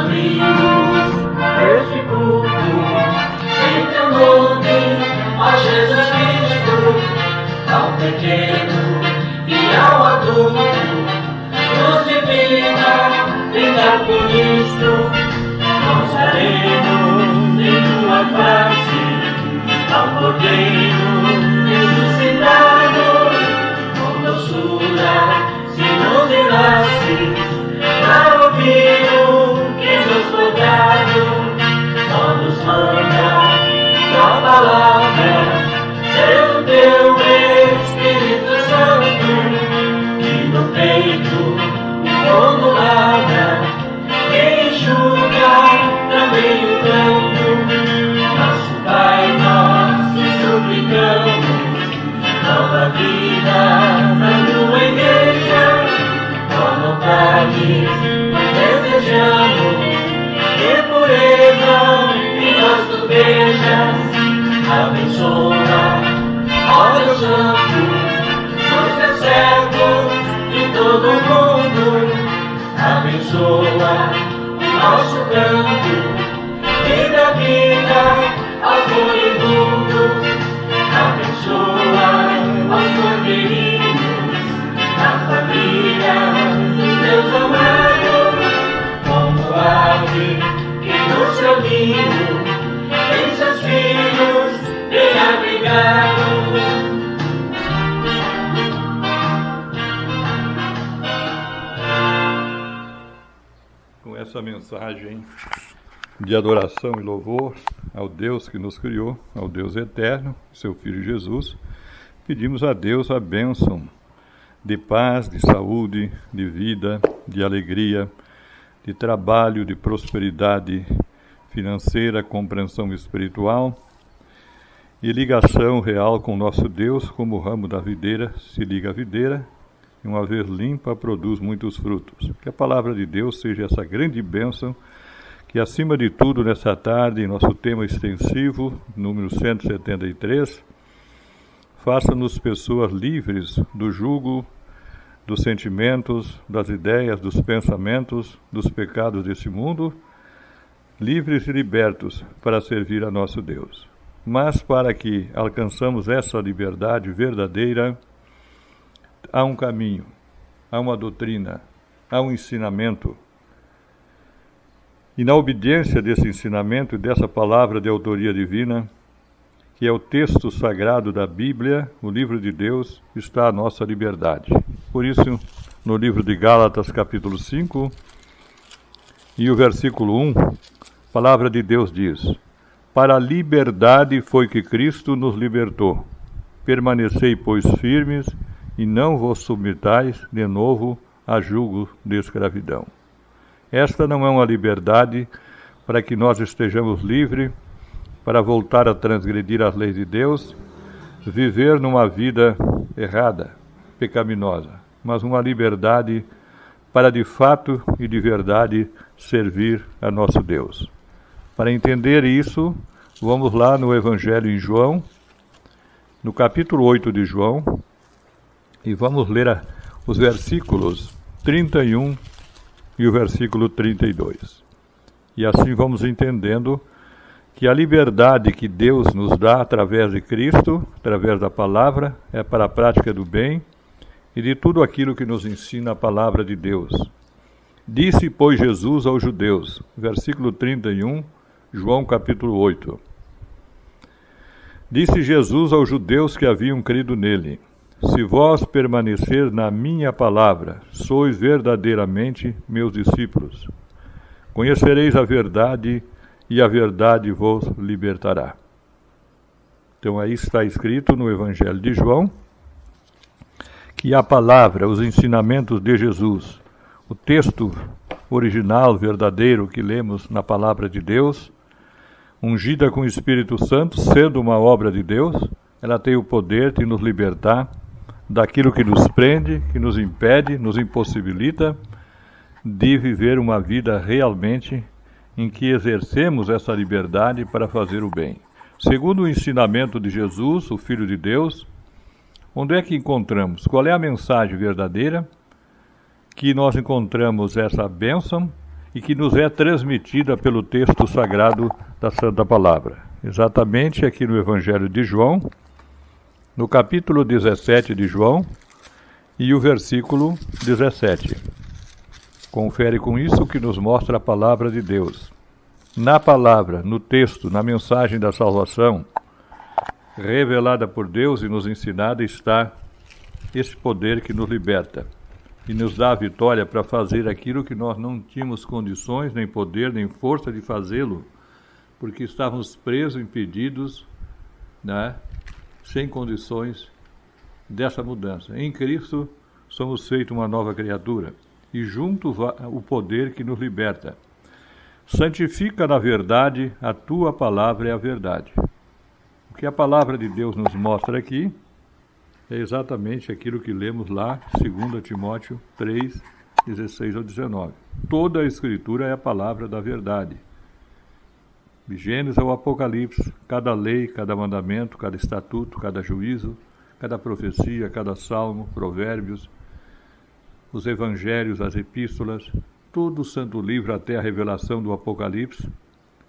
abrimos este culto em teu nome, ó Jesus Cristo, ao pequeno e ao adulto, nos divina, vinda por Cristo, nós daremos em tua face ao Cordeiro ressuscitado, com doçura se nos enlace, para ouvir o que nos foi dado, só nos manda a palavra, pelo teu Espírito Santo, que no peito o fogo lava, que enxuga também o pranto. Nosso Pai, nós te suplicamos, nova vida na tua igreja, com vontade nós desejamos, que pureza em nós tu vejas. Abençoa, ó Deus Santo, os teus servos e todo mundo. Abençoa o nosso canto e dá vida aos moribundos. Abençoa aos cordeirinhos, a família dos teus amados, como ave que no seu ninho tem seus filhos bem abrigados. Com essa mensagem de adoração e louvor ao Deus que nos criou, ao Deus eterno, seu Filho Jesus, pedimos a Deus a bênção de paz, de saúde, de vida, de alegria, de trabalho, de prosperidade financeira, compreensão espiritual e ligação real com nosso Deus, como o ramo da videira se liga à videira, e uma vez limpa produz muitos frutos. Que a palavra de Deus seja essa grande bênção, que acima de tudo nessa tarde, em nosso tema extensivo, número 173, faça-nos pessoas livres do jugo, dos sentimentos, das ideias, dos pensamentos, dos pecados desse mundo, livres e libertos para servir a nosso Deus. Mas para que alcançamos essa liberdade verdadeira, há um caminho, há uma doutrina, há um ensinamento. E na obediência desse ensinamento e dessa palavra de autoria divina, que é o texto sagrado da Bíblia, o livro de Deus, está a nossa liberdade. Por isso, no livro de Gálatas, capítulo 5, e o versículo 1, a palavra de Deus diz: para a liberdade foi que Cristo nos libertou. Permanecei, pois, firmes, e não vos submetais de novo a jugo de escravidão. Esta não é uma liberdade para que nós estejamos livres para voltar a transgredir as leis de Deus, viver numa vida errada, pecaminosa, mas uma liberdade para de fato e de verdade servir a nosso Deus. Para entender isso, vamos lá no Evangelho em João, no capítulo 8 de João, e vamos ler os versículos 31 e o versículo 32. E assim vamos entendendo que a liberdade que Deus nos dá através de Cristo, através da palavra, é para a prática do bem e de tudo aquilo que nos ensina a palavra de Deus. Disse, pois, Jesus aos judeus, versículo 31, João capítulo 8. Disse Jesus aos judeus que haviam crido nele: se vós permanecer na minha palavra, sois verdadeiramente meus discípulos. Conhecereis a verdade, e a verdade vos libertará. Então aí está escrito no Evangelho de João que a palavra, os ensinamentos de Jesus, o texto original, verdadeiro que lemos na palavra de Deus, ungida com o Espírito Santo, sendo uma obra de Deus, ela tem o poder de nos libertar daquilo que nos prende, que nos impede, nos impossibilita de viver uma vida realmente em que exercemos essa liberdade para fazer o bem. Segundo o ensinamento de Jesus, o Filho de Deus, onde é que encontramos? Qual é a mensagem verdadeira que nós encontramos essa bênção e que nos é transmitida pelo texto sagrado da Santa Palavra. Exatamente aqui no Evangelho de João, no capítulo 17 de João e o versículo 17. Confere com isso o que nos mostra a Palavra de Deus. Na palavra, no texto, na mensagem da salvação, revelada por Deus e nos ensinada, está esse poder que nos liberta e nos dá a vitória para fazer aquilo que nós não tínhamos condições, nem poder, nem força de fazê-lo, porque estávamos presos, impedidos, né, sem condições dessa mudança. Em Cristo somos feitos uma nova criatura e junto o poder que nos liberta. Santifica na verdade, a tua palavra é a verdade. O que a palavra de Deus nos mostra aqui é exatamente aquilo que lemos lá, 2 Timóteo 3, 16 ao 19. Toda a Escritura é a palavra da verdade. De Gênesis ao Apocalipse, cada lei, cada mandamento, cada estatuto, cada juízo, cada profecia, cada salmo, provérbios, os evangelhos, as epístolas, todo o santo livro até a revelação do Apocalipse,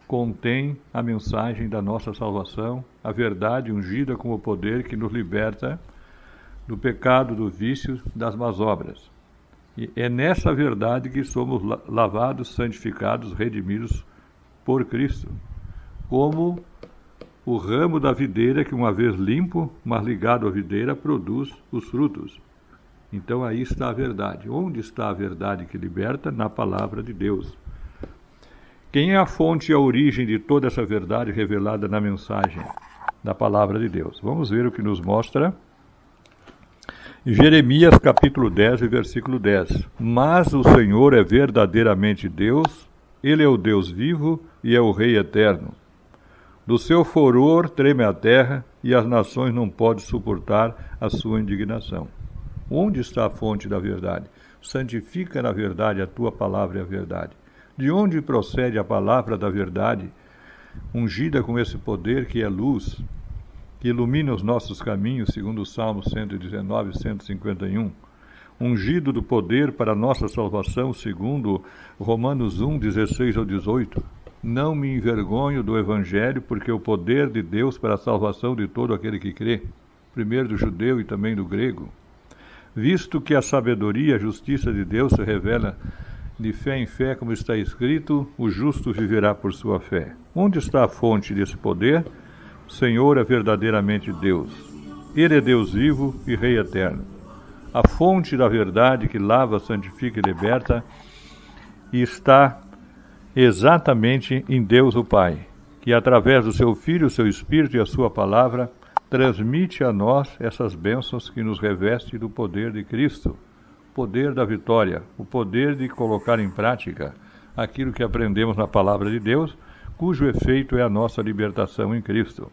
contém a mensagem da nossa salvação, a verdade ungida com o poder que nos liberta do pecado, do vício, das más obras. E é nessa verdade que somos lavados, santificados, redimidos por Cristo, como o ramo da videira que, uma vez limpo, mas ligado à videira, produz os frutos. Então aí está a verdade. Onde está a verdade que liberta? Na palavra de Deus. Quem é a fonte e a origem de toda essa verdade revelada na mensagem da palavra de Deus? Vamos ver o que nos mostra Jeremias capítulo 10 e versículo 10. Mas o Senhor é verdadeiramente Deus, Ele é o Deus vivo e é o Rei eterno. Do seu furor treme a terra e as nações não podem suportar a sua indignação. Onde está a fonte da verdade? Santifica na verdade, a tua palavra é a verdade. De onde procede a palavra da verdade, ungida com esse poder que é luz, que ilumina os nossos caminhos, segundo o Salmo 119 e 151, ungido do poder para a nossa salvação, segundo Romanos 1, 16 ao 18. Não me envergonho do Evangelho, porque é o poder de Deus para a salvação de todo aquele que crê, primeiro do judeu e também do grego. Visto que a sabedoria e a justiça de Deus se revela de fé em fé, como está escrito, o justo viverá por sua fé. Onde está a fonte desse poder? O Senhor é verdadeiramente Deus. Ele é Deus vivo e Rei eterno. A fonte da verdade que lava, santifica e liberta está exatamente em Deus o Pai, que através do seu Filho, o seu Espírito e a sua palavra, transmite a nós essas bênçãos que nos reveste do poder de Cristo, o poder da vitória, o poder de colocar em prática aquilo que aprendemos na palavra de Deus, cujo efeito é a nossa libertação em Cristo.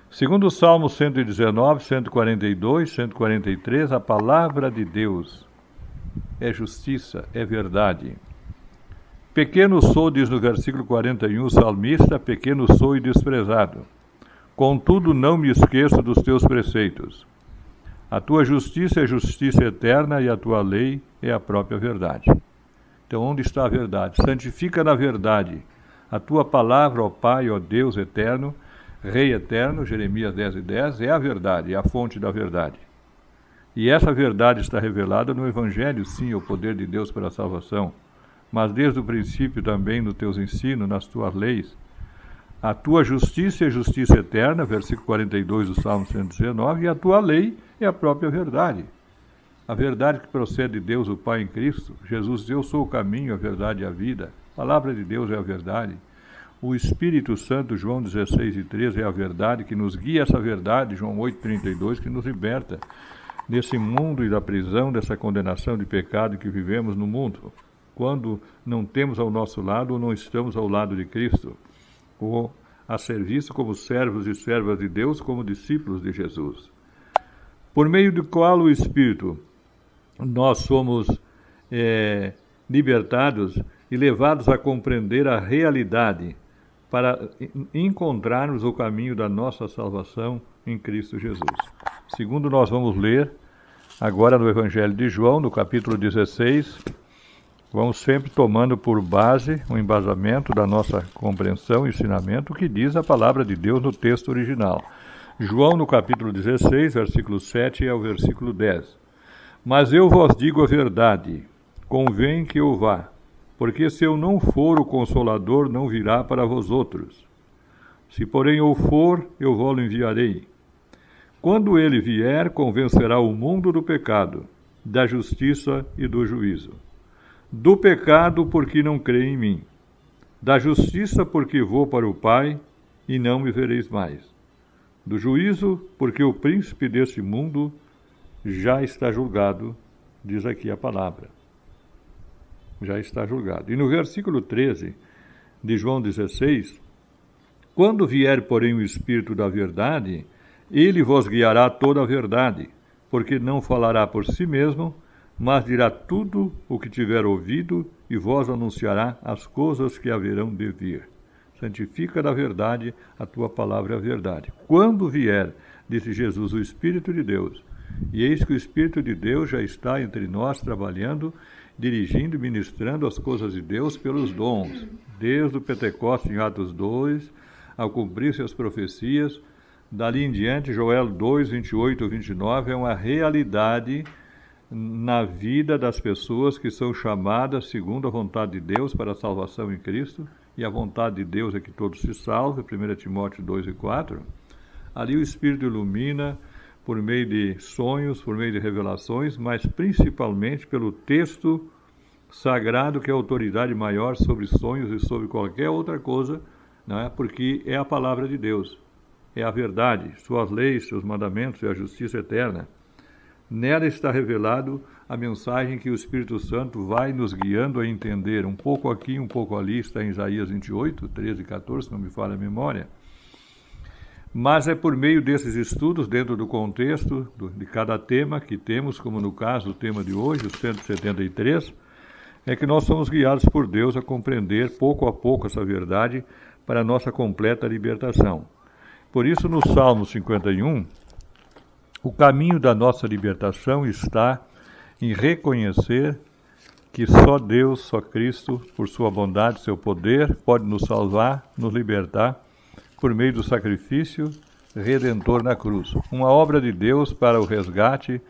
Segundo o Salmo 119, 142, 143, a palavra de Deus é justiça, é verdade. Pequeno sou, diz no versículo 41 o salmista, pequeno sou e desprezado. Contudo, não me esqueço dos teus preceitos. A tua justiça é justiça eterna e a tua lei é a própria verdade. Então, onde está a verdade? Santifica na verdade a tua palavra, ó Pai, ó Deus eterno, Rei eterno, Jeremias 10 e 10, é a verdade, é a fonte da verdade. E essa verdade está revelada no Evangelho, sim, o poder de Deus para a salvação, mas desde o princípio também nos teus ensinos, nas tuas leis. A tua justiça é justiça eterna, versículo 42 do Salmo 119, e a tua lei é a própria verdade. A verdade que procede de Deus, o Pai em Cristo. Jesus diz, eu sou o caminho, a verdade e a vida. A palavra de Deus é a verdade. O Espírito Santo, João 16 e 13, é a verdade que nos guia essa verdade, João 8, 32, que nos liberta desse mundo e da prisão, dessa condenação de pecado que vivemos no mundo, quando não temos ao nosso lado ou não estamos ao lado de Cristo, ou a serviço como servos e servas de Deus, como discípulos de Jesus. Por meio do qual o Espírito nós somos libertados e levados a compreender a realidade para encontrarmos o caminho da nossa salvação em Cristo Jesus. Segundo nós vamos ler agora no Evangelho de João, no capítulo 16, Vamos sempre tomando por base o embasamento da nossa compreensão e ensinamento o que diz a palavra de Deus no texto original. João, no capítulo 16, versículo 7 ao versículo 10. Mas eu vos digo a verdade, convém que eu vá, porque se eu não for, o Consolador não virá para vós outros. Se porém eu for, eu vos enviarei. Quando ele vier, convencerá o mundo do pecado, da justiça e do juízo. Do pecado, porque não crê em mim. Da justiça, porque vou para o Pai e não me vereis mais. Do juízo, porque o príncipe deste mundo já está julgado, diz aqui a palavra. Já está julgado. E no versículo 13 de João 16, quando vier, porém, o Espírito da verdade, ele vos guiará toda a verdade, porque não falará por si mesmo, mas dirá tudo o que tiver ouvido e vos anunciará as coisas que haverão de vir. Santifica da verdade, a tua palavra é a verdade. Quando vier, disse Jesus, o Espírito de Deus, e eis que o Espírito de Deus já está entre nós trabalhando, dirigindo e ministrando as coisas de Deus pelos dons, desde o Pentecostes em Atos 2, ao cumprir-se as profecias, dali em diante, Joel 2, 28 e 29, é uma realidade na vida das pessoas que são chamadas segundo a vontade de Deus para a salvação em Cristo, e a vontade de Deus é que todos se salvem, 1 Timóteo 2 e 4. Ali o Espírito ilumina por meio de sonhos, por meio de revelações, mas principalmente pelo texto sagrado, que é a autoridade maior sobre sonhos e sobre qualquer outra coisa, não é? Porque é a palavra de Deus, é a verdade, suas leis, seus mandamentos e a justiça eterna. Nela está revelado a mensagem que o Espírito Santo vai nos guiando a entender, um pouco aqui, um pouco ali, está em Isaías 28, 13 e 14, não me falha a memória. Mas é por meio desses estudos, dentro do contexto de cada tema que temos, como no caso o tema de hoje, o 173, é que nós somos guiados por Deus a compreender pouco a pouco essa verdade para a nossa completa libertação. Por isso, no Salmo 51, o caminho da nossa libertação está em reconhecer que só Deus, só Cristo, por sua bondade, seu poder, pode nos salvar, nos libertar, por meio do sacrifício redentor na cruz. Uma obra de Deus para o resgate,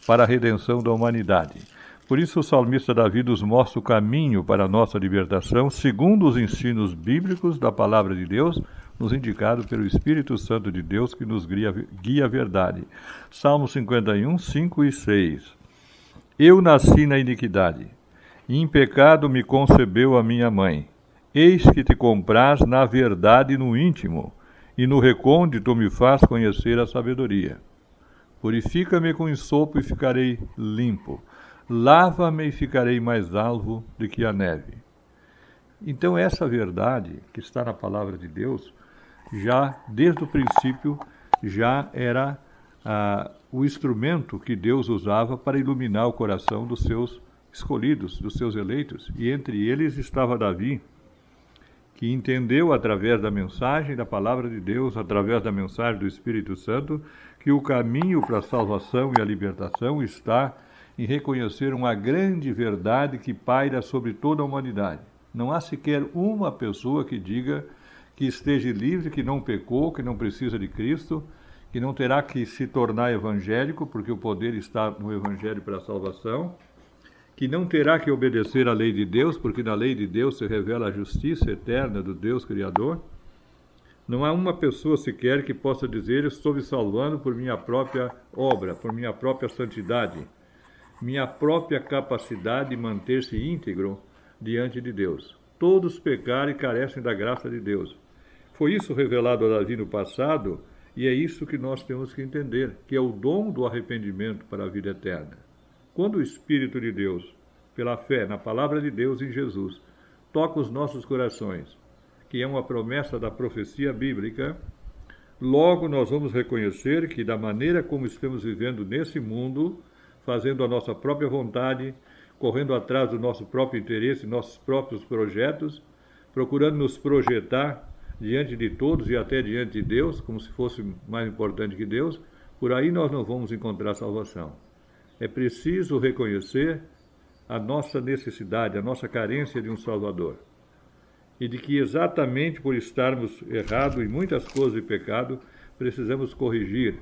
para a redenção da humanidade. Por isso o salmista Davi nos mostra o caminho para a nossa libertação, segundo os ensinos bíblicos da palavra de Deus, nos indicado pelo Espírito Santo de Deus, que nos guia a verdade. Salmo 51, 5 e 6. Eu nasci na iniquidade, e em pecado me concebeu a minha mãe. Eis que te compraz na verdade no íntimo, e no recôndito me faz conhecer a sabedoria. Purifica-me com ensopo e ficarei limpo. Lava-me e ficarei mais alvo do que a neve. Então essa verdade que está na palavra de Deus, já desde o princípio, já era o instrumento que Deus usava para iluminar o coração dos seus escolhidos, dos seus eleitos. E entre eles estava Davi, que entendeu através da mensagem da palavra de Deus, através da mensagem do Espírito Santo, que o caminho para a salvação e a libertação está em reconhecer uma grande verdade que paira sobre toda a humanidade. Não há sequer uma pessoa que diga que esteja livre, que não pecou, que não precisa de Cristo, que não terá que se tornar evangélico, porque o poder está no Evangelho para a salvação, que não terá que obedecer à lei de Deus, porque na lei de Deus se revela a justiça eterna do Deus Criador. Não há uma pessoa sequer que possa dizer: estou me salvando por minha própria obra, por minha própria santidade, minha própria capacidade de manter-se íntegro diante de Deus. Todos pecaram e carecem da graça de Deus. Foi isso revelado a Davi no passado, e é isso que nós temos que entender, que é o dom do arrependimento para a vida eterna. Quando o Espírito de Deus, pela fé na palavra de Deus em Jesus, toca os nossos corações, que é uma promessa da profecia bíblica, logo nós vamos reconhecer que da maneira como estamos vivendo nesse mundo, fazendo a nossa própria vontade, correndo atrás do nosso próprio interesse, nossos próprios projetos, procurando nos projetar diante de todos e até diante de Deus, como se fosse mais importante que Deus, por aí nós não vamos encontrar salvação. É preciso reconhecer a nossa necessidade, a nossa carência de um Salvador. E de que exatamente por estarmos errados em muitas coisas de pecado, precisamos corrigir,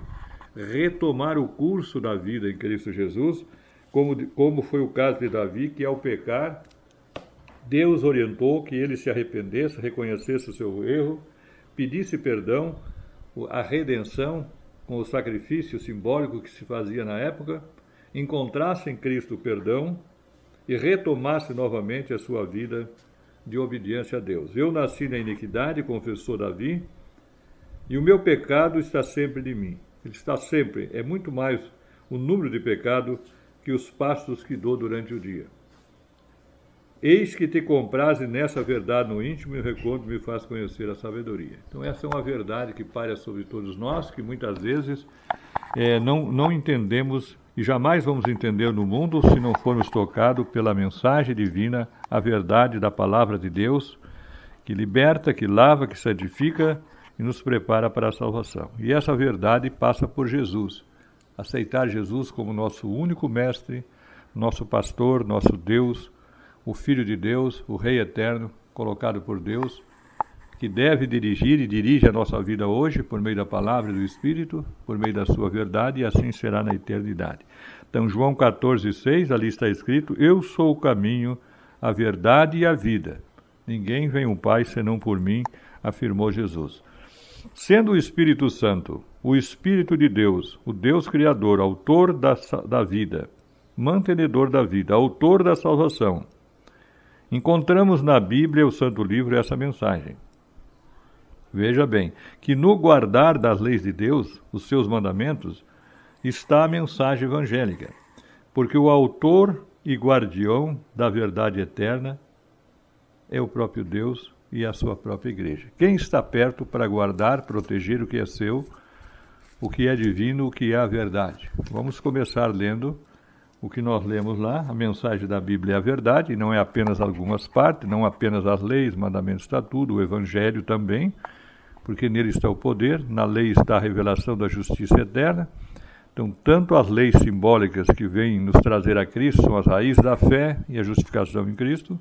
retomar o curso da vida em Cristo Jesus, como foi o caso de Davi, que ao pecar, Deus orientou que ele se arrependesse, reconhecesse o seu erro, pedisse perdão, a redenção, com o sacrifício simbólico que se fazia na época, encontrasse em Cristo o perdão e retomasse novamente a sua vida de obediência a Deus. Eu nasci na iniquidade, confessou Davi, e o meu pecado está sempre de mim. Ele está sempre, é muito mais o número de pecado que os passos que dou durante o dia. Eis que te compraze nessa verdade no íntimo e o recôndito me faz conhecer a sabedoria. Então essa é uma verdade que paira sobre todos nós, que muitas vezes não entendemos e jamais vamos entender no mundo se não formos tocados pela mensagem divina, a verdade da palavra de Deus, que liberta, que lava, que santifica e nos prepara para a salvação. E essa verdade passa por Jesus. Aceitar Jesus como nosso único mestre, nosso pastor, nosso Deus, o Filho de Deus, o Rei eterno, colocado por Deus, que deve dirigir e dirige a nossa vida hoje por meio da palavra e do Espírito, por meio da sua verdade, e assim será na eternidade. Então, João 14,6, ali está escrito: eu sou o caminho, a verdade e a vida. Ninguém vem ao Pai senão por mim, afirmou Jesus. Sendo o Espírito Santo, o Espírito de Deus, o Deus Criador, autor da vida, mantenedor da vida, autor da salvação, encontramos na Bíblia, o Santo Livro, essa mensagem. Veja bem, que no guardar das leis de Deus, os seus mandamentos, está a mensagem evangélica, porque o autor e guardião da verdade eterna é o próprio Deus e a sua própria igreja. Quem está perto para guardar, proteger o que é seu, o que é divino, o que é a verdade? Vamos começar lendo o que nós lemos lá. A mensagem da Bíblia é a verdade, e não é apenas algumas partes, não apenas as leis, mandamentos, está tudo, o Evangelho também, porque nele está o poder, na lei está a revelação da justiça eterna. Então, tanto as leis simbólicas que vêm nos trazer a Cristo, são as raízes da fé e a justificação em Cristo,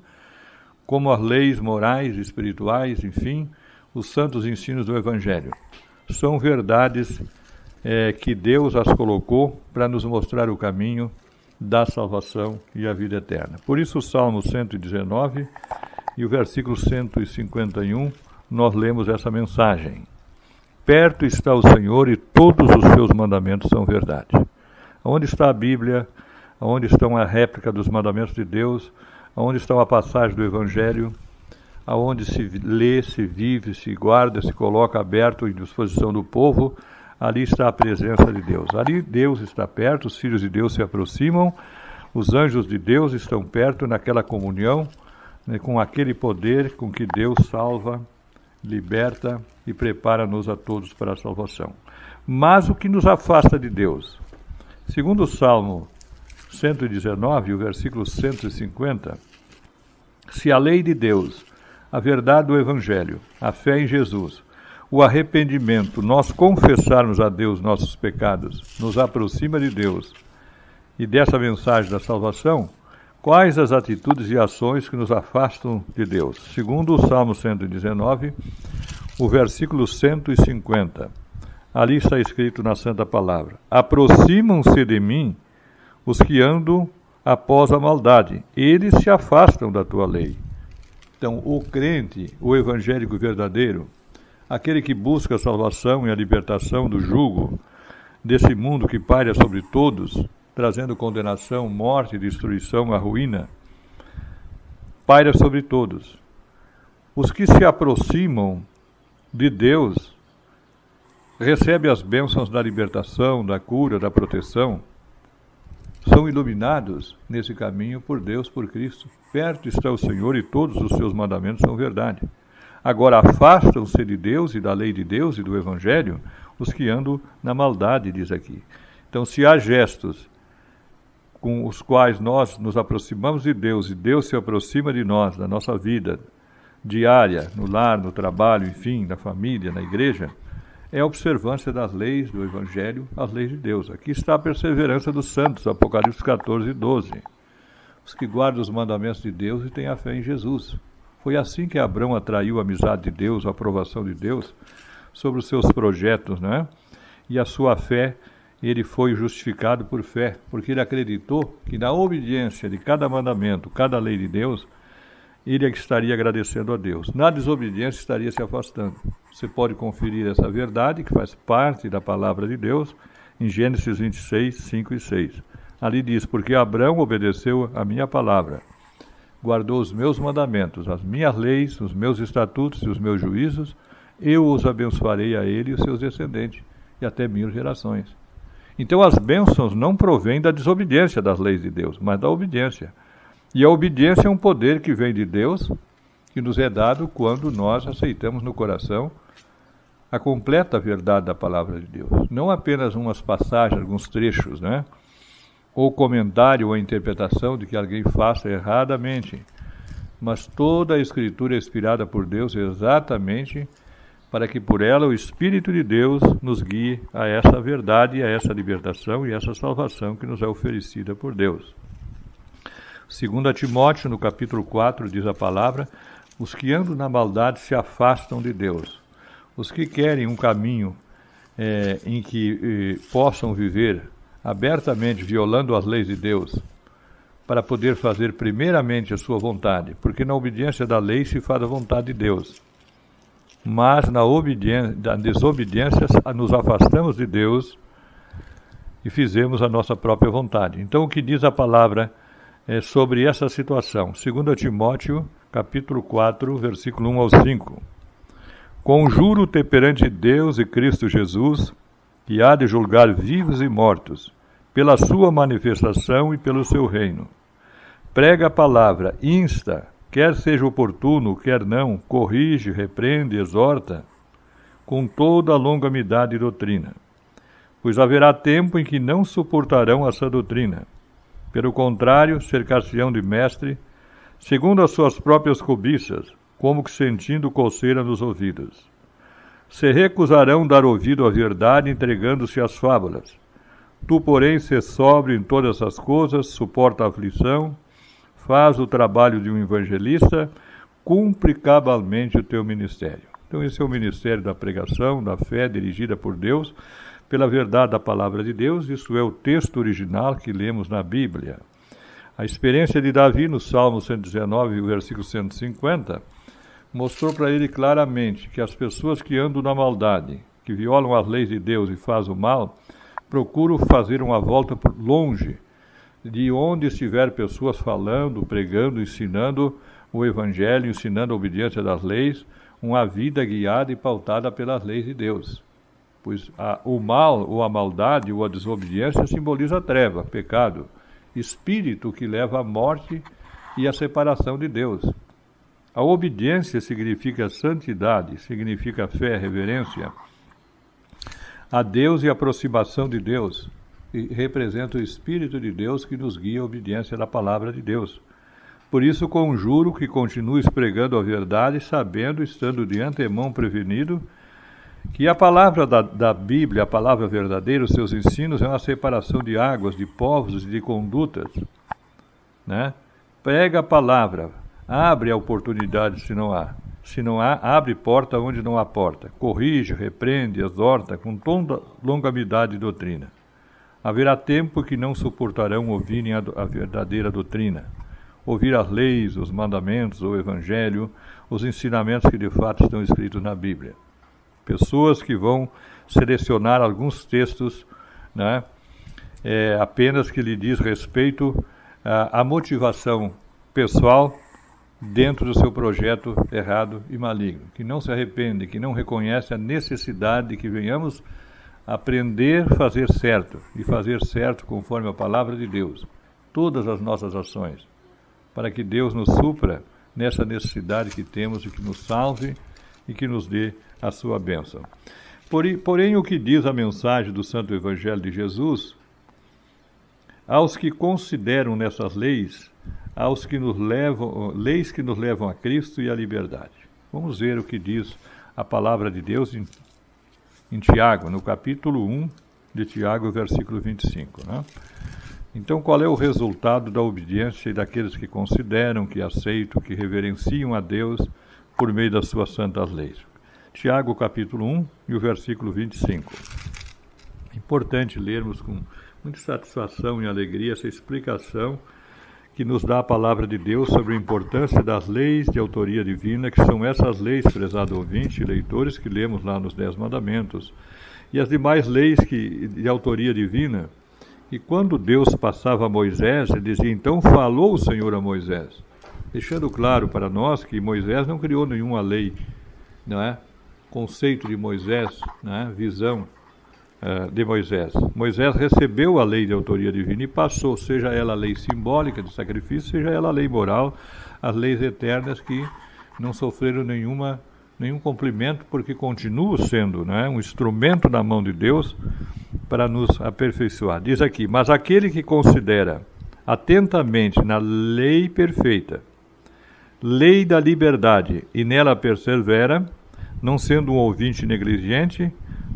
como as leis morais, espirituais, enfim, os santos ensinos do Evangelho. São verdades que Deus as colocou para nos mostrar o caminho da salvação e a vida eterna. Por isso o Salmo 119 e o versículo 151, nós lemos essa mensagem. Perto está o Senhor e todos os seus mandamentos são verdade. Onde está a Bíblia? Onde estão a réplica dos mandamentos de Deus? Onde está a passagem do Evangelho? Aonde se lê, se vive, se guarda, se coloca aberto em disposição do povo, ali está a presença de Deus. Ali Deus está perto, os filhos de Deus se aproximam, os anjos de Deus estão perto naquela comunhão, com aquele poder com que Deus salva, liberta e prepara-nos a todos para a salvação. Mas o que nos afasta de Deus? Segundo o Salmo 119, o versículo 150, se a lei de Deus, a verdade do Evangelho, a fé em Jesus, o arrependimento, nós confessarmos a Deus nossos pecados, nos aproxima de Deus e dessa mensagem da salvação, quais as atitudes e ações que nos afastam de Deus? Segundo o Salmo 119, o versículo 150, ali está escrito na Santa Palavra: aproximam-se de mim os que andam após a maldade, eles se afastam da tua lei. Então, o crente, o evangélico verdadeiro, aquele que busca a salvação e a libertação do jugo desse mundo que paira sobre todos, trazendo condenação, morte, destruição, a ruína, paira sobre todos. Os que se aproximam de Deus recebem as bênçãos da libertação, da cura, da proteção, são iluminados nesse caminho por Deus, por Cristo. Perto está o Senhor e todos os seus mandamentos são verdade. Agora afastam-se de Deus e da lei de Deus e do Evangelho os que andam na maldade, diz aqui. Então, se há gestos com os quais nós nos aproximamos de Deus e Deus se aproxima de nós, da nossa vida diária, no lar, no trabalho, enfim, na família, na igreja, é a observância das leis do Evangelho, as leis de Deus. Aqui está a perseverança dos santos, Apocalipse 14, 12. os que guardam os mandamentos de Deus e têm a fé em Jesus. Foi assim que Abraão atraiu a amizade de Deus, a aprovação de Deus sobre os seus projetos, né? E a sua fé, ele foi justificado por fé, porque ele acreditou que na obediência de cada mandamento, cada lei de Deus, ele estaria agradecendo a Deus. Na desobediência estaria se afastando. Você pode conferir essa verdade, que faz parte da palavra de Deus, em Gênesis 26, 5 e 6. Ali diz, porque Abraão obedeceu a minha palavra, guardou os meus mandamentos, as minhas leis, os meus estatutos e os meus juízos, eu os abençoarei a ele e os seus descendentes, e até 1000 gerações. Então as bênçãos não provêm da desobediência das leis de Deus, mas da obediência. E a obediência é um poder que vem de Deus, que nos é dado quando nós aceitamos no coração a completa verdade da palavra de Deus. Não apenas umas passagens, alguns trechos, né? Ou comentário ou interpretação de que alguém faça erradamente, mas toda a Escritura é inspirada por Deus exatamente para que por ela o Espírito de Deus nos guie a essa verdade, a essa libertação e essa salvação que nos é oferecida por Deus. 2 Timóteo, no capítulo 4, diz a palavra, os que andam na maldade se afastam de Deus. Os que querem um caminho em que possam viver abertamente violando as leis de Deus, para poder fazer primeiramente a sua vontade, porque na obediência da lei se faz a vontade de Deus. Mas na desobediência nos afastamos de Deus e fizemos a nossa própria vontade. Então o que diz a palavra sobre essa situação? 2 Timóteo, capítulo 4, versículo 1 ao 5. Conjuro-te perante Deus e Cristo Jesus, que há de julgar vivos e mortos, pela sua manifestação e pelo seu reino. Prega a palavra, insta, quer seja oportuno, quer não, corrige, repreende, exorta, com toda a longanimidade e doutrina. Pois haverá tempo em que não suportarão a sã doutrina. Pelo contrário, cercar-se-ão de mestre, segundo as suas próprias cobiças, como que sentindo coceira nos ouvidos. Se recusarão dar ouvido à verdade, entregando-se às fábulas. Tu, porém, sê sóbrio em todas as coisas, suporta a aflição, faz o trabalho de um evangelista, cumpre cabalmente o teu ministério. Então esse é o ministério da pregação, da fé dirigida por Deus, pela verdade da palavra de Deus. Isso é o texto original que lemos na Bíblia. A experiência de Davi no Salmo 119, versículo 150, mostrou para ele claramente que as pessoas que andam na maldade, que violam as leis de Deus e fazem o mal, procuram fazer uma volta longe de onde estiver pessoas falando, pregando, ensinando o Evangelho, ensinando a obediência das leis, uma vida guiada e pautada pelas leis de Deus. Pois o mal, ou a maldade, ou a desobediência simboliza a treva, pecado, espírito que leva à morte e à separação de Deus. A obediência significa santidade, significa fé, reverência a Deus e aproximação de Deus, e representa o Espírito de Deus que nos guia à obediência da palavra de Deus. Por isso conjuro que continues pregando a verdade, sabendo, estando de antemão prevenido, que a palavra da Bíblia, a palavra verdadeira, os seus ensinos, é uma separação de águas, de povos e de condutas, né? Prega a palavra, abre a oportunidade se não há. Se não há, abre porta onde não há porta. Corrige, repreende, exorta, com toda longanimidade e doutrina. Haverá tempo que não suportarão ouvirem a verdadeira doutrina. Ouvir as leis, os mandamentos, o Evangelho, os ensinamentos que de fato estão escritos na Bíblia. Pessoas que vão selecionar alguns textos, né, apenas que lhe diz respeito à motivação pessoal dentro do seu projeto errado e maligno, que não se arrepende, que não reconhece a necessidade de que venhamos aprender a fazer certo, e fazer certo conforme a palavra de Deus, todas as nossas ações, para que Deus nos supra nessa necessidade que temos e que nos salve e que nos dê a sua bênção. Porém, o que diz a mensagem do Santo Evangelho de Jesus, aos que consideram nessas leis, leis que nos levam a Cristo e à liberdade. Vamos ver o que diz a palavra de Deus em Tiago, no capítulo 1 de Tiago, versículo 25. Né? Então, qual é o resultado da obediência daqueles que consideram, que aceitam, que reverenciam a Deus por meio das suas santas leis? Tiago, capítulo 1 e o versículo 25. É importante lermos com muita satisfação e alegria essa explicação que nos dá a palavra de Deus sobre a importância das leis de autoria divina, que são essas leis, prezado ouvinte e leitores, que lemos lá nos 10 Mandamentos, e as demais leis de autoria divina, e quando Deus passava a Moisés, ele dizia, então falou o Senhor a Moisés, deixando claro para nós que Moisés não criou nenhuma lei, não é? Conceito de Moisés, né? Visão de Moisés. Moisés recebeu a lei de autoria divina e passou, seja ela a lei simbólica de sacrifício, seja ela a lei moral, as leis eternas que não sofreram nenhum cumprimento, porque continuam sendo, né, um instrumento na mão de Deus para nos aperfeiçoar. Diz aqui, mas aquele que considera atentamente na lei perfeita, lei da liberdade, e nela persevera, não sendo um ouvinte negligente,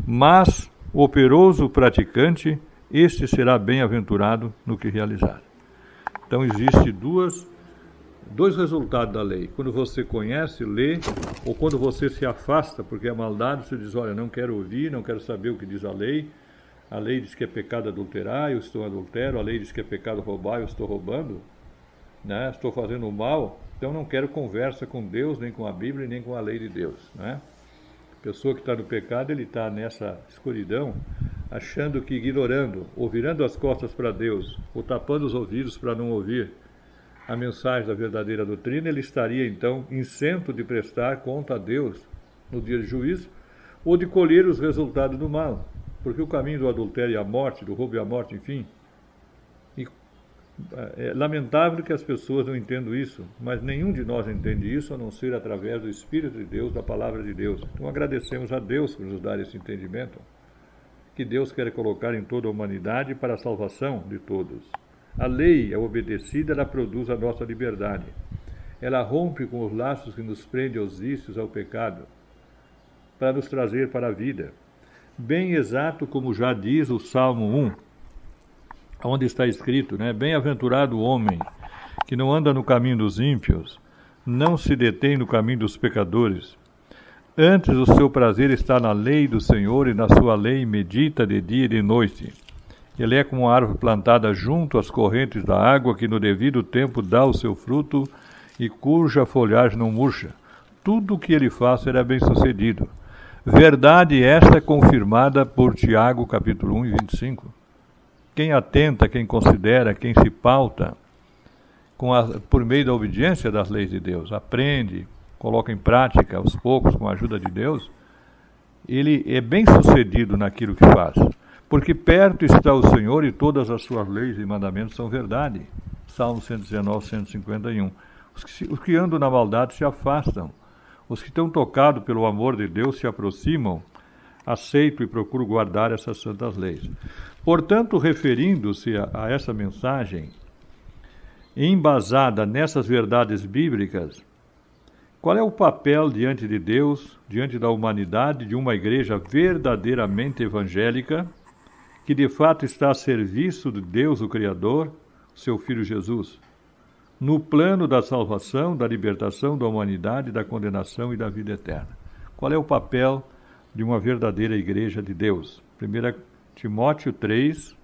mas operoso praticante, este será bem-aventurado no que realizar. Então, existe dois resultados da lei. Quando você conhece, lê, ou quando você se afasta, porque é maldade, você diz, olha, não quero ouvir, não quero saber o que diz a lei diz que é pecado adulterar, eu estou adultero, a lei diz que é pecado roubar, eu estou roubando, né? Estou fazendo mal, então não quero conversa com Deus, nem com a Bíblia, nem com a lei de Deus, né? A pessoa que está no pecado, ele está nessa escuridão, achando que ignorando, ou virando as costas para Deus, ou tapando os ouvidos para não ouvir a mensagem da verdadeira doutrina, ele estaria então isento de prestar conta a Deus no dia de juízo, ou de colher os resultados do mal, porque o caminho do adultério e a morte, do roubo e a morte, enfim, é lamentável que as pessoas não entendam isso, mas nenhum de nós entende isso a não ser através do Espírito de Deus, da Palavra de Deus. Então agradecemos a Deus por nos dar esse entendimento que Deus quer colocar em toda a humanidade para a salvação de todos. A lei é obedecida, ela produz a nossa liberdade. Ela rompe com os laços que nos prendem aos vícios, ao pecado, para nos trazer para a vida. Bem exato como já diz o Salmo 1, onde está escrito, né? Bem-aventurado o homem que não anda no caminho dos ímpios, não se detém no caminho dos pecadores. Antes o seu prazer está na lei do Senhor, e na sua lei medita de dia e de noite. Ele é como uma árvore plantada junto às correntes da água, que no devido tempo dá o seu fruto e cuja folhagem não murcha. Tudo o que ele faz será bem sucedido. Verdade esta confirmada por Tiago, capítulo 1 e 25. Quem atenta, quem considera, quem se pauta por meio da obediência das leis de Deus, aprende, coloca em prática aos poucos com a ajuda de Deus, ele é bem sucedido naquilo que faz, porque perto está o Senhor e todas as suas leis e mandamentos são verdade. Salmo 119, 151. Os que andam na maldade se afastam, os que estão tocados pelo amor de Deus se aproximam, aceitam e procuram guardar essas santas leis. Portanto, referindo-se a essa mensagem, embasada nessas verdades bíblicas, qual é o papel diante de Deus, diante da humanidade, de uma igreja verdadeiramente evangélica, que de fato está a serviço de Deus, o Criador, seu Filho Jesus, no plano da salvação, da libertação da humanidade, da condenação e da vida eterna? Qual é o papel de uma verdadeira igreja de Deus? 1 Timóteo 3,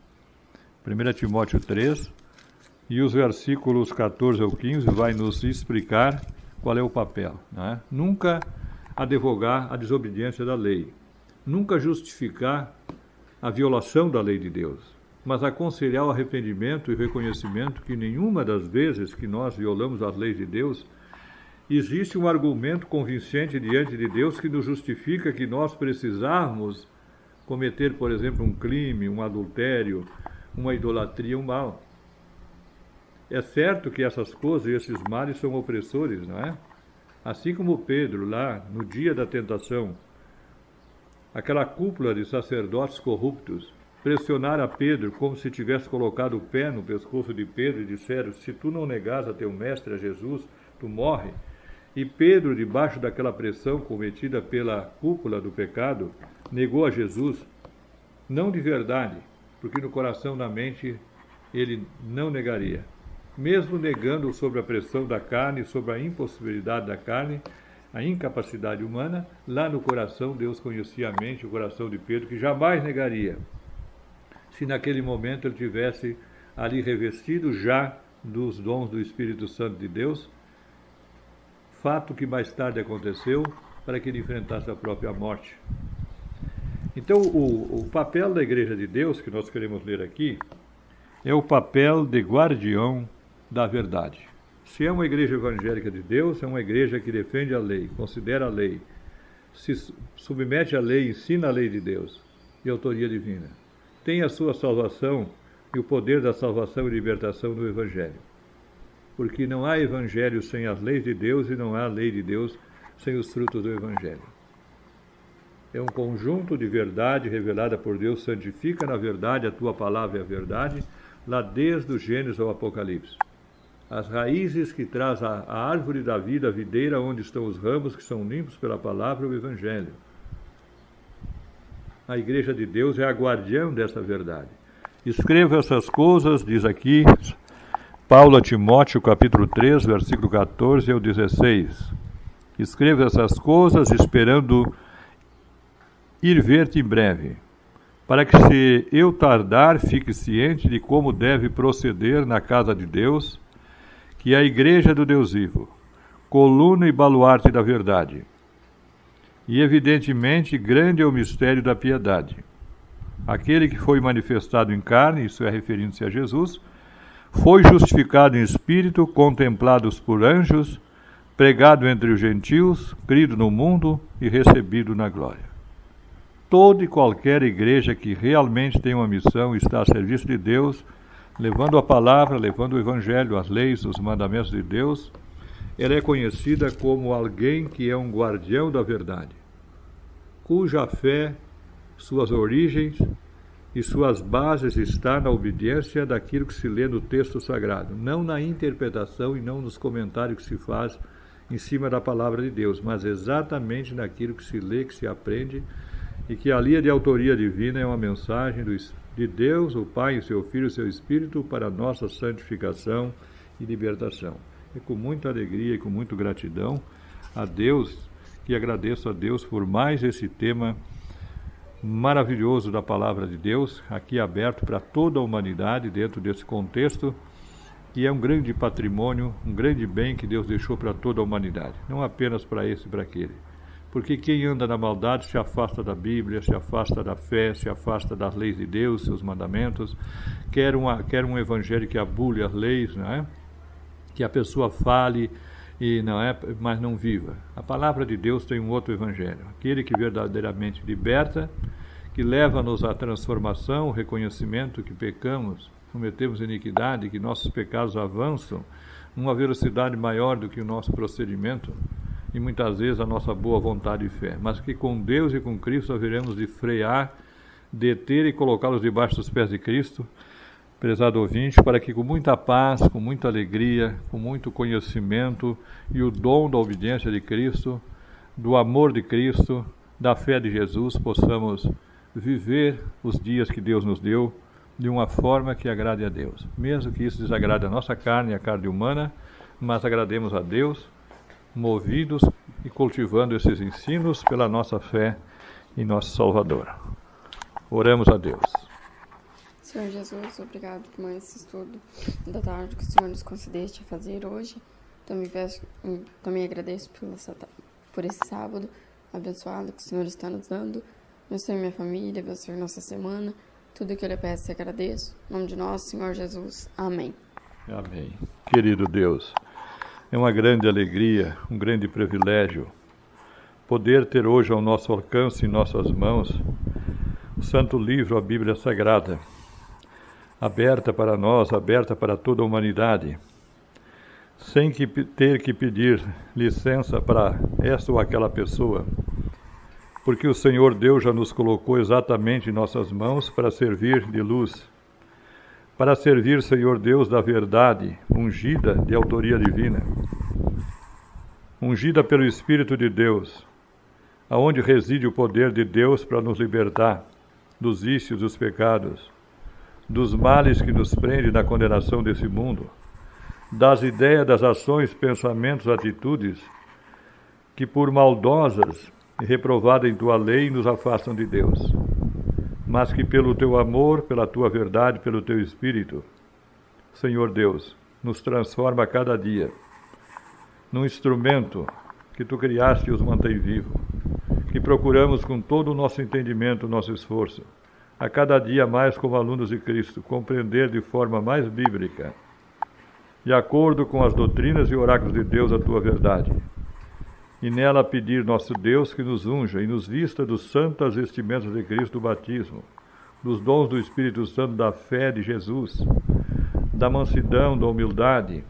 e os versículos 14 ao 15 vai nos explicar qual é o papel, né? Nunca advogar a desobediência da lei, nunca justificar a violação da lei de Deus, mas aconselhar o arrependimento e reconhecimento que nenhuma das vezes que nós violamos as leis de Deus, existe um argumento convincente diante de Deus que nos justifica que nós precisarmos cometer, por exemplo, um crime, um adultério, uma idolatria, um mal. É certo que essas coisas e esses males são opressores, não é? Assim como Pedro, lá no dia da tentação, aquela cúpula de sacerdotes corruptos pressionaram a Pedro como se tivesse colocado o pé no pescoço de Pedro e disseram, se tu não negas a teu mestre, a Jesus, tu morre. E Pedro, debaixo daquela pressão cometida pela cúpula do pecado, negou a Jesus, não de verdade, porque no coração, na mente, ele não negaria. Mesmo negando sob a pressão da carne, sobre a impossibilidade da carne, a incapacidade humana, lá no coração Deus conhecia a mente, o coração de Pedro, que jamais negaria, se naquele momento ele tivesse ali revestido já dos dons do Espírito Santo de Deus, fato que mais tarde aconteceu para que ele enfrentasse a própria morte. Então, o papel da Igreja de Deus, que nós queremos ler aqui, é o papel de guardião da verdade. Se é uma igreja evangélica de Deus, é uma igreja que defende a lei, considera a lei, se submete à lei, ensina a lei de Deus e autoria divina. Tem a sua salvação e o poder da salvação e libertação no Evangelho. Porque não há Evangelho sem as leis de Deus e não há lei de Deus sem os frutos do Evangelho. É um conjunto de verdade revelada por Deus, santifica na verdade, a tua palavra é a verdade, lá desde o Gênesis ao Apocalipse. As raízes que traz a árvore da vida, a videira onde estão os ramos que são limpos pela palavra, o Evangelho. A Igreja de Deus é a guardiã dessa verdade. Escreva essas coisas, diz aqui Paulo a Timóteo, capítulo 3, versículo 14 ao 16. Escreva essas coisas esperando ir ver-te em breve, para que se eu tardar, fique ciente de como deve proceder na casa de Deus, que é a igreja do Deus vivo, coluna e baluarte da verdade. E evidentemente grande é o mistério da piedade. Aquele que foi manifestado em carne, isso é referindo-se a Jesus, foi justificado em espírito, contemplados por anjos, pregado entre os gentios, crido no mundo e recebido na glória. Toda e qualquer igreja que realmente tem uma missão está a serviço de Deus, levando a palavra, levando o evangelho, as leis, os mandamentos de Deus, ela é conhecida como alguém que é um guardião da verdade, cuja fé, suas origens e suas bases está na obediência daquilo que se lê no texto sagrado, não na interpretação e não nos comentários que se faz em cima da palavra de Deus, mas exatamente naquilo que se lê, que se aprende, e que ali é de autoria divina, é uma mensagem de Deus, o Pai, o seu Filho e o seu Espírito para a nossa santificação e libertação. É com muita alegria e com muita gratidão a Deus, que agradeço a Deus por mais esse tema maravilhoso da palavra de Deus, aqui aberto para toda a humanidade dentro desse contexto, que é um grande patrimônio, um grande bem que Deus deixou para toda a humanidade, não apenas para esse e para aquele. Porque quem anda na maldade se afasta da Bíblia, se afasta da fé, se afasta das leis de Deus, seus mandamentos, quer um evangelho que abule as leis, não é? Que a pessoa fale, e não é, mas não viva. A palavra de Deus tem um outro evangelho, aquele que verdadeiramente liberta, que leva-nos à transformação, o reconhecimento que pecamos, cometemos iniquidade, que nossos pecados avançam numa velocidade maior do que o nosso procedimento, e muitas vezes a nossa boa vontade e fé, mas que com Deus e com Cristo haveremos de frear, deter e colocá-los debaixo dos pés de Cristo, prezado ouvinte, para que com muita paz, com muita alegria, com muito conhecimento e o dom da obediência de Cristo, do amor de Cristo, da fé de Jesus, possamos viver os dias que Deus nos deu de uma forma que agrade a Deus. Mesmo que isso desagrade a nossa carne, a carne humana, mas agrademos a Deus, movidos e cultivando esses ensinos pela nossa fé em nosso Salvador. Oramos a Deus. Senhor Jesus, obrigado por mais esse estudo da tarde que o Senhor nos concedeste a fazer hoje. Também agradeço por esse sábado abençoado que o Senhor está nos dando. Abençoe minha família, abençoe nossa semana. Tudo que eu lhe peço e agradeço. Em nome de nosso Senhor Jesus. Amém. Amém. Querido Deus, é uma grande alegria, um grande privilégio poder ter hoje ao nosso alcance, em nossas mãos, o Santo Livro, a Bíblia Sagrada, aberta para nós, aberta para toda a humanidade, sem ter que pedir licença para esta ou aquela pessoa, porque o Senhor Deus já nos colocou exatamente em nossas mãos para servir de luz, para servir, Senhor Deus, da verdade, ungida de autoria divina, ungida pelo Espírito de Deus, aonde reside o poder de Deus para nos libertar dos vícios, dos pecados, dos males que nos prendem na condenação desse mundo, das ideias, das ações, pensamentos, atitudes que por maldosas e reprovadas em tua lei nos afastam de Deus, mas que pelo teu amor, pela tua verdade, pelo teu Espírito, Senhor Deus, nos transforma a cada dia num instrumento que tu criaste e os mantém vivo, que procuramos com todo o nosso entendimento, o nosso esforço, a cada dia mais como alunos de Cristo, compreender de forma mais bíblica, de acordo com as doutrinas e oráculos de Deus, a tua verdade. E nela pedir nosso Deus que nos unja e nos vista dos santas vestimentas de Cristo do batismo, dos dons do Espírito Santo, da fé de Jesus, da mansidão, da humildade,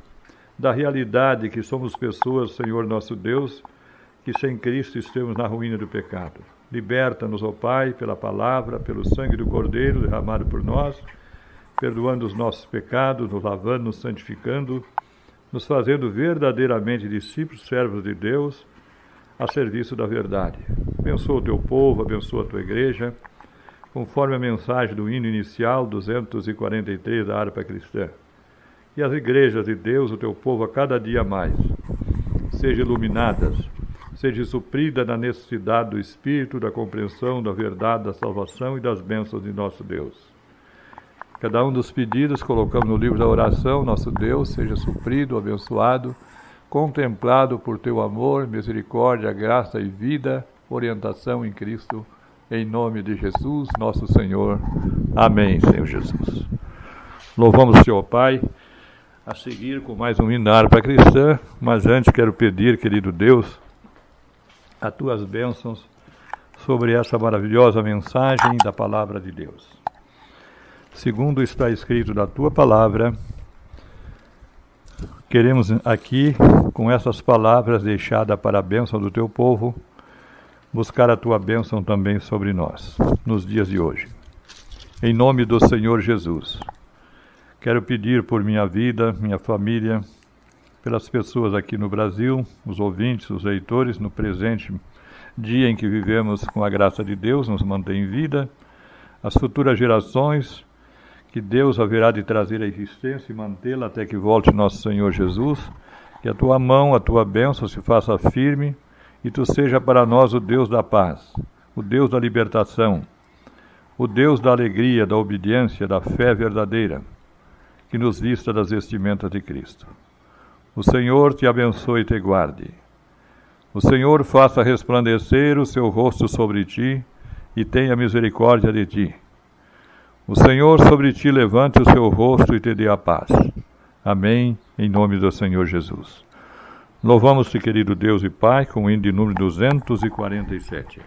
da realidade que somos pessoas, Senhor nosso Deus, que sem Cristo estamos na ruína do pecado. Liberta-nos, ó Pai, pela palavra, pelo sangue do Cordeiro derramado por nós, perdoando os nossos pecados, nos lavando, nos santificando, nos fazendo verdadeiramente discípulos, servos de Deus, a serviço da verdade. Abençoa o teu povo, abençoa a tua igreja, conforme a mensagem do hino inicial 243 da harpa cristã. E as igrejas de Deus, o teu povo, a cada dia mais, sejam iluminadas, seja suprida na necessidade do Espírito, da compreensão, da verdade, da salvação e das bênçãos de nosso Deus. Cada um dos pedidos colocamos no livro da oração, nosso Deus, seja suprido, abençoado, contemplado por teu amor, misericórdia, graça e vida, orientação em Cristo, em nome de Jesus, nosso Senhor. Amém, Senhor Jesus. Louvamos o Senhor Pai, a seguir com mais um hino da harpa cristã, mas antes quero pedir, querido Deus, as tuas bênçãos sobre essa maravilhosa mensagem da palavra de Deus. Segundo está escrito na tua palavra, queremos aqui, com essas palavras deixadas para a bênção do teu povo, buscar a tua bênção também sobre nós, nos dias de hoje. Em nome do Senhor Jesus, quero pedir por minha vida, minha família, pelas pessoas aqui no Brasil, os ouvintes, os leitores, no presente dia em que vivemos com a graça de Deus, nos mantém em vida, as futuras gerações, que Deus haverá de trazer à existência e mantê-la até que volte nosso Senhor Jesus, que a tua mão, a tua bênção se faça firme e tu seja para nós o Deus da paz, o Deus da libertação, o Deus da alegria, da obediência, da fé verdadeira, que nos vista das vestimentas de Cristo. O Senhor te abençoe e te guarde. O Senhor faça resplandecer o seu rosto sobre ti e tenha misericórdia de ti. O Senhor sobre ti levante o seu rosto e te dê a paz. Amém, em nome do Senhor Jesus. Louvamos-te, querido Deus e Pai, com o hino de número 247.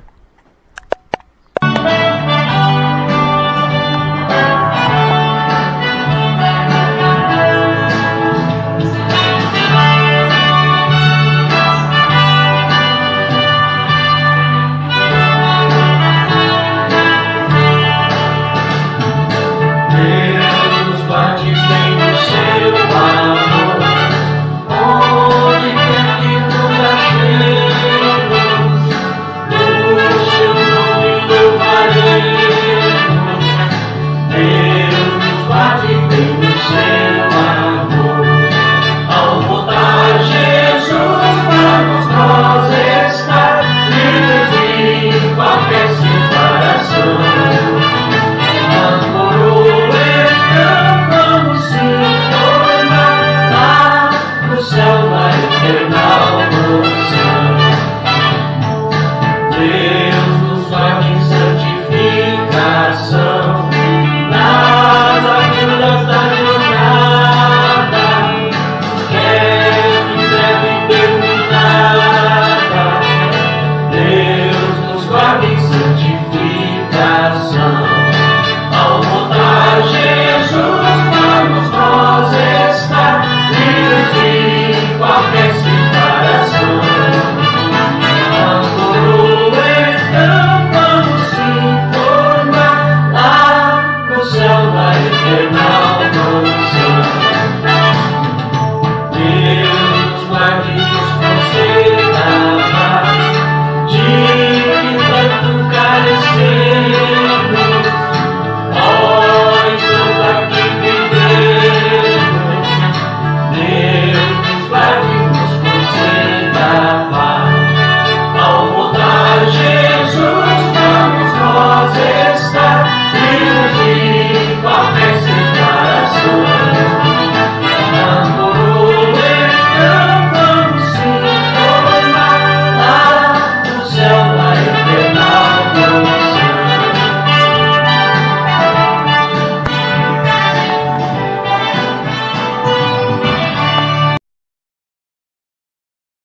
Yeah.